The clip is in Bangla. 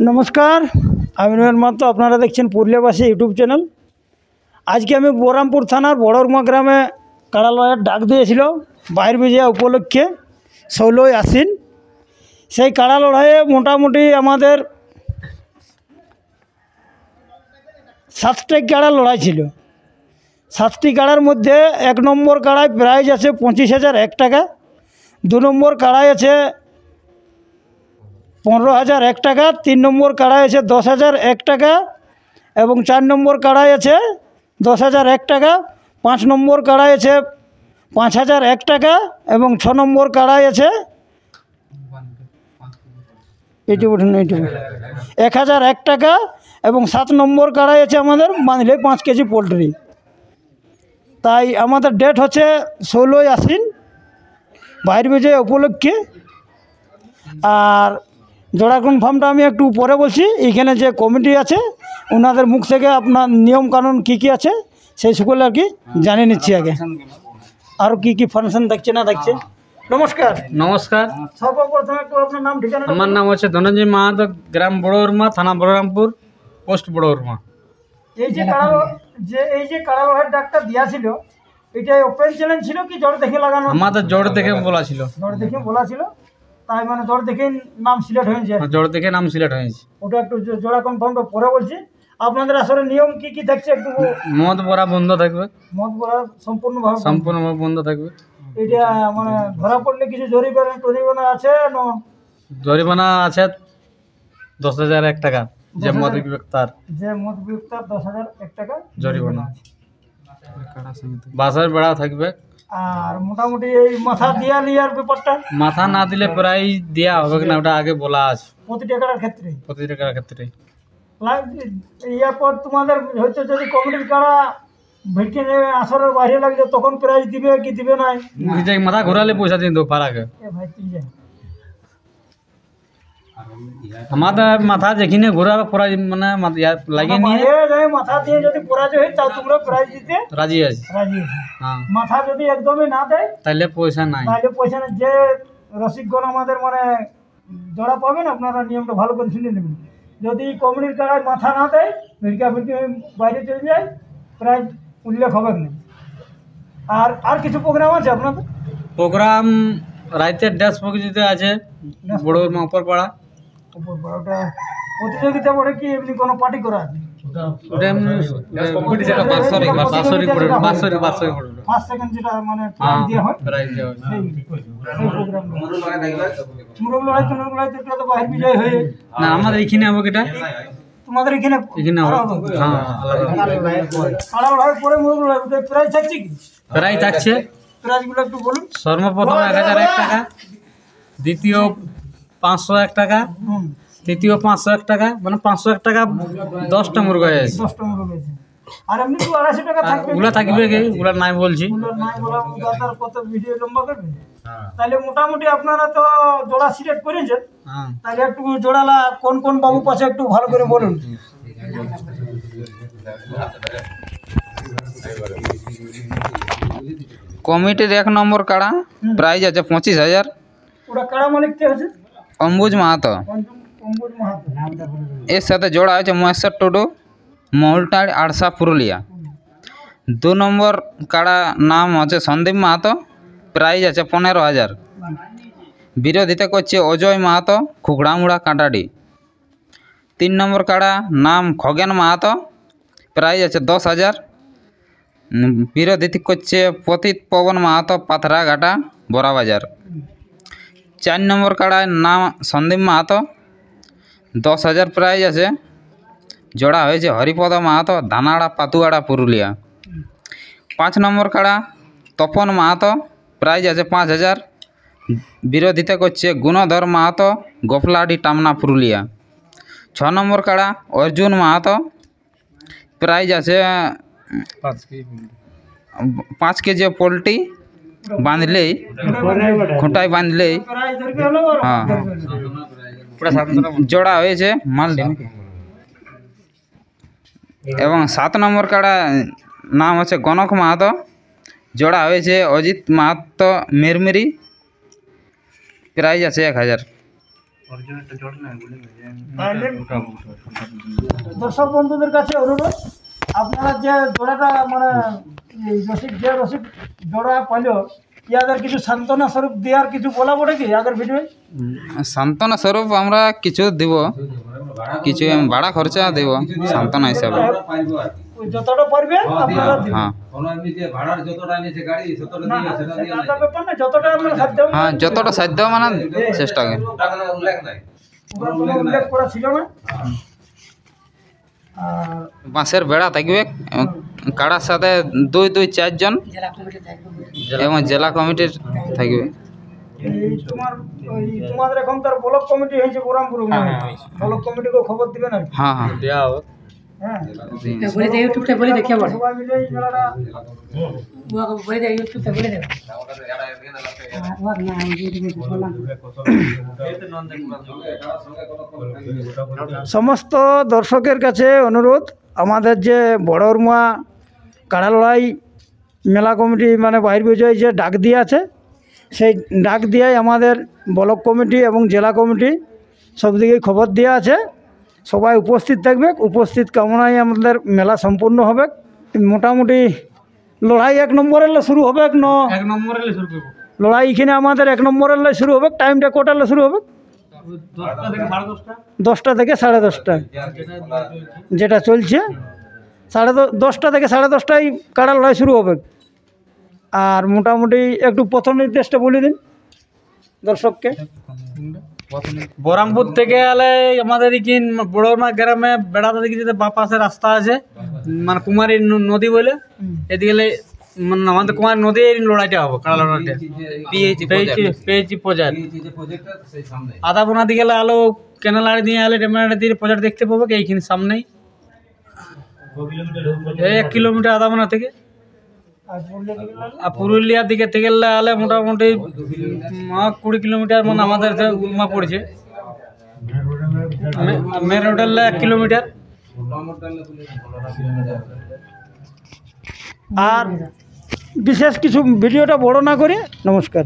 নমস্কার, আমি নয়ন মাহাতো। আপনারা দেখছেন পুরুলিয়াবাসী ইউটিউব চ্যানেল। আজকে আমি বহরমপুর থানার বড়রমা গ্রামে কাড়া লড়াইয়ের ডাক দিয়েছিল বাইর বিজয়া উপলক্ষে 16ই আশ্বিন। সেই কাড়া লড়াইয়ে মোটামুটি আমাদের 7টি কাড়া লড়াই ছিল। 7টি কাড়ার মধ্যে 1 নম্বর কাড়ায় প্রাইজ আছে 25,001 টাকা, 2 নম্বর কাড়াই আছে 15,001 টাকা, 3 নম্বর কাড়াই আছে 10,001 টাকা এবং 4 নম্বর কাড়াই আছে 10,001 টাকা, 5 নম্বর কাড়াই আছে 5,001 টাকা এবং 6 নম্বর কাড়াই আছে 1,001 টাকা এবং 7 নম্বর কাড়াই আছে আমাদের বাঁধলে 5 কেজি পোলট্রি। তাই আমাদের ডেট হচ্ছে 16ই আশ্বিন বাইর বিজয় উপলক্ষে। আর জোড়া কনফার্মটা আমি একটু পরে বলছি। এইখানে যে কমিটি আছে ওনাদের মুখ থেকে আপনার নিয়মকানুন কী কী আছে সেই সকলে আর কি জানিয়ে নিচ্ছি আগে। আরও কী কী ফাংশন থাকছে না থাকছে। নমস্কার। নমস্কার, সর্বপ্রথমে একটু আপনার নাম ঠিকানা। আমার নাম হচ্ছে ধনঞ্জয় মাহাতো, গ্রাম বড়রমা, থানা বলরামপুর, পোস্ট বড়রমা। এই যে কাড়া লড়াইয়ের ডাকটা দেওয়া ছিল, এটা ওপেন চ্যালেঞ্জ ছিল কি জড় দেখে লাগানো? আমাদের জোর দেখে বলা ছিল। জড় দেখে বলা ছিল, তাই মানে জড় দেখে নাম সিলেক্ট হয়েছে। জোর দেখে নাম সিলেক্ট হয়েছে। ওটা একটু জোড়া কনফার্মটা পরে বলছি। আপনাদের আসলে নিয়ম কি কি থাকছে একটু? মদ ভরা বন্ধ থাকবে, মদ পড়া সম্পূর্ণভাবে বন্ধ থাকবে। এটা মানে ধরা পড়লে কিছু জরিমানা আছে না? জরিমানা আছে 10,001 টাকা। যে মদ বিক্রেতার 10,001 টাকা জরিমানা। বাসার বেড়া থাকবে। আর মোটামুটি এই মাথা দিয়া লিয়ার ব্যাপারটা, মাথা না দিলে প্রায় দেওয়া হবে না, ওটা আগে বলা আছে প্রতিটা কাড়ার ক্ষেত্রে। ক্ষেত্রে ইয়ার পর তোমাদের হয়তো যদি কমিটির কাড়া ভেটকে আসরের বাইরে লাগছে তখন প্রাইজ দিবে কি দিবে না? মাথা ঘোরালে পয়সা দিন দেবো পারাকে। ভাই তুই যা আমাদের মাথা যেখানে ঘোরার পড়া মানে লাগিয়ে নিয়ে মাথা দিয়ে যদি পরাজয় হয় তাও তোমরা প্রাইজ দিতে রাজি আছে। হ্যাঁ, মাথা যদি একদমই না দেয় তাহলে পয়সা নাই। যে রসিকগণ আমাদের মানে জড়া পাবেন, আপনারা নিয়মটা ভালো করে শুনে নেবেন। যদি কমিটির কাড়ায় মাথা না দেয়, ভিড়কা বাইরে চলে যায়, প্রাইজ উল্লেখ হবে না। আর কিছু প্রোগ্রাম আছে আপনাদের? প্রোগ্রাম রাতের ড্যান্স প্রতিযোগিতা আছে বড়রমা উপরপাড়া। ওটা প্রতিযোগিতা বলে কি এমনি কোনো পার্টি করা আছে? ফার্স্ট সেকেন্ড যেটা মানে প্রাইজ দেওয়া হয় মুরগ লড়াই তো বাইরে বিজয় হয়ে না আমাদের এখানে হবে এটা। তোমাদের এখানে পরে মুরগ লড়াই প্রাইজ থাকছে কি? প্রাইজ থাকছে। প্রাইজগুলো একটু বলুন। সর্বপ্রথম 1,001 টাকা, দ্বিতীয় 501 টাকা, তৃতীয় 501 টাকা, মানে 501 টাকা 10টা মুরগ আছে। 10টা মুরগ আছে। আর এমনি তো 250 টাকা থাকবে। ওগুলা থাকবে কি? ওগুলা নাই বলছি। নাই বলা দাদার কত ভিডিও লম্বা করবে। তাহলে মোটামুটি আপনারা তো জোড়া সিলেক্ট করেছেন, তাহলে একটু জোড়ালা কোন কোন বাবু পাশে একটু ভালো করে বলুন। কমিটির 1 নম্বর কাড়া প্রাইজ আছে 25,000। ওটা কাড়া মালিক কে আছে? অম্বুজ মাহাতো। এর সাথে জোড়া আছে মহেশ্বর টুডু, মহুলটাড়, আড়সা, পুরুলিয়া। 2 নম্বর কাড়া নাম আছে সন্দীপ মাহাতো, প্রাইজ আছে 15,000। বিরোধিতা করছে অজয় মাহাতো, খুকড়ামুড়া, কাঁটাডি। 3 নম্বর কাড়া নাম খগেন মাহাতো, প্রাইজ আছে 10,000। বিরোধিতা করছে পতিত পবন মাহাতো, পাথরাঘাটা, বড়াবাজার। 4 নম্বর কাড়ায় নাম সন্দীপ মাহাতো, 10,000 প্রাইজ আছে। জোড়া হয়েছে হরিপদ মাহাতো, ধানাড়া, পাতুয়াড়া, পুরুলিয়া। 5 নম্বর কাড়া তপন মাহাতো, প্রাইজ আছে 5,000। বিরোধিতা করছে গুণধর মাহাতো, গোপলাডি, টামনা, পুরুলিয়া। 6 নম্বর কাড়া অর্জুন মাহাতো, প্রাইজ আছে 5 কেজি পোলট্রি বাঁধলেই, খুঁটায় বাঁধলেই। হ্যাঁ, জোড়া হয়েছে মালডি। এবং 7 নম্বর কাড়া নাম হচ্ছে গণক মাহাতো, জোড়া হয়েছে অজিত মাহাতো, মিরমিরি, প্রাইজ আছে 1,000। তাহলে দর্শক বন্ধুদের কাছে অনুরোধ, আপনারা যে জোড়াটা মানে এই রসিদ জোড়া পাইল, ইয়াদের কিছু সান্ত্বনা স্বরূপ দেওয়ার কিছু বলা পড়ে কি আগের ভিডিও? সান্ত্বনা স্বরূপ আমরা কিছু দিব, কিছু ভাড়া খরচা দেব সান্ত্বনা হিসাবে। যতটা পারবে আপনারা দিবেন। হ্যাঁ সেটা ব্যাপার না, যতটা আপনার সাধ্য হ্যাঁ, যতটা সাধ্য মানে চেষ্টা করি। পুরো কোনো উল্লেখ করা ছিল না। আর বাঁশের বেড়া থাকবে এবং কাড়ার সাথে 2-4 জন এবং জেলা কমিটির থাকবে। এই তোমাদের এখন তার ব্লক কমিটি হয়েছে বরামপুর, ব্লক কমিটিকে খবর দিবে না? হ্যাঁ হ্যাঁ হ্যাঁ, বলে দে ইউটিউবটা বলে দেখে বলে সবাই মিলে এই মেলাটা বলে দে ইউটিউবটা বলে দে সমস্ত দর্শকের কাছে অনুরোধ, আমাদের যে বড়রমা কাড়া লড়াই মেলা কমিটি মানে বাইর বিজয় যে ডাক দিয়ে আছে, সেই ডাক দিয়ে আমাদের ব্লক কমিটি এবং জেলা কমিটি সব দিকেই খবর দেওয়া আছে। সবাই উপস্থিত থাকবে, উপস্থিত কামনায় আমাদের মেলা সম্পূর্ণ হবে। মোটামুটি লড়াই 1 নম্বরের শুরু হবে, 1 নম্বরে শুরু করবো, লড়াই এখানে আমাদের 1 নম্বরের শুরু হবে। টাইমটা কটালে শুরু হবে? 10টা থেকে 10:30 যেটা চলছে। 10টা থেকে 10:30টায় কাড়া লড়াই শুরু হবে। আর মোটামুটি একটু প্রথম নির্দেশটা বলে দিন দর্শককে। বরামপুর থেকে এলে আমাদের এখানে বড়মা গ্রামে বেড়াতে দিকে যেতে বাঁ পাশে রাস্তা আছে, মানে কুমারী নদী বলে, এদিকে এলে মানে আমাদের কুমারী নদী লড়াইটা হবে, কাড়া লড়াইটা পেয়েছি প্রজার আধা বোনা দিকে এলে আলো কেনাল আড়ি দিয়ে এলে টেমারি দিয়ে প্রজার দেখতে পাবো এইখানে সামনেই, এই 1 কিলোমিটার আধা বোনা থেকে। আর পুরুলিয়ার দিকে থেকে এলে মোটামুটি 20 কিলোমিটার মানে আমাদের উলমা পড়ছে। মেন রোডের 1 কিলোমিটার। আর বিশেষ কিছু ভিডিওটা বড় না করে নমস্কার।